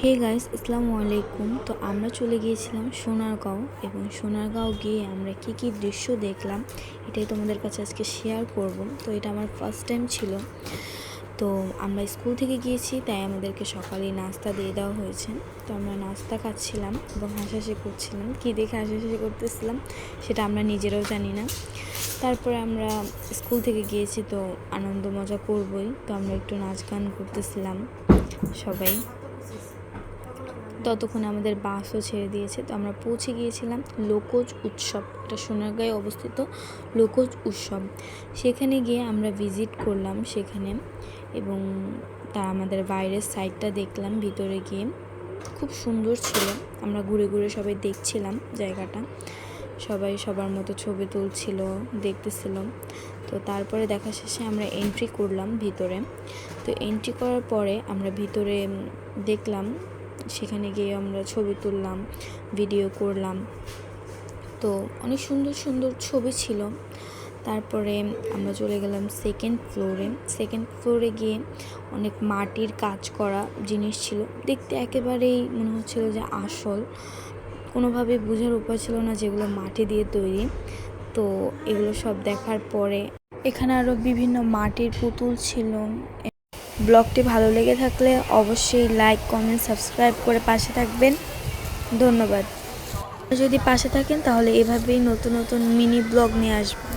Hey guys, আসসালামু আলাইকুম। তো আমরা চলে গিয়েছিলাম সোনারগাঁও, এবং সোনারগাঁও গিয়ে আমরা কি দৃশ্য দেখলাম এটাই তোমাদের কাছে আজকে শেয়ার করব। তো এটা আমার ফার্স্ট টাইম ছিল। তো আমরা স্কুল থেকে গিয়েছি, তাই আমাদেরকে সকালে নাস্তা দিয়ে দেওয়া হয়েছে। তো আমরা নাস্তা খাচ্ছিলাম এবং হাসাহাসি করছিলাম। কী দেখে হাসাহাসি করতেছিলাম সেটা আমরা নিজেরাও জানি না। তারপরে আমরা স্কুল থেকে গিয়েছি, তো আনন্দ মজা করবই। তো আমরা একটু নাচ গান করতেছিলাম সবাই। ততক্ষণে আমাদের বাসও ছেড়ে দিয়েছে। তো আমরা পৌঁছে গিয়েছিলাম লোকজ উৎসব, এটা সোনারগাঁয়ে অবস্থিত লোকজ উৎসব। সেখানে গিয়ে আমরা ভিজিট করলাম সেখানে, এবং আমাদের বাইরের সাইডটা দেখলাম। ভিতরে গিয়ে খুব সুন্দর ছিল। আমরা ঘুরে ঘুরে সবাই দেখছিলাম জায়গাটা, সবাই সবার মতো ছবি তুলছিল, দেখতেছিল। তো তারপরে দেখা শেষে আমরা এন্ট্রি করলাম ভিতরে। তো এন্ট্রি করার পরে আমরা ভিতরে দেখলাম, সেখানে গিয়ে আমরা ছবি তুললাম, ভিডিও করলাম। তো অনেক সুন্দর সুন্দর ছবি ছিল। তারপরে আমরা চলে গেলাম সেকেন্ড ফ্লোরে গিয়ে অনেক মাটির কাজ করা জিনিস ছিল। দেখতে একেবারেই মনে হচ্ছিল যে আসল, কোনোভাবে বোঝার উপায় ছিল না যেগুলো মাটি দিয়ে তৈরি। তো এগুলো সব দেখার পরে এখানে আরও বিভিন্ন মাটির পুতুল ছিল। ব্লগটি ভালো লেগে থাকলে অবশ্যই লাইক, কমেন্ট, সাবস্ক্রাইব করে পাশে থাকবেন। ধন্যবাদ। যদি পাশে থাকেন তাহলে এভাবেই নতুন নতুন মিনি ব্লগ নিয়ে আসবেন।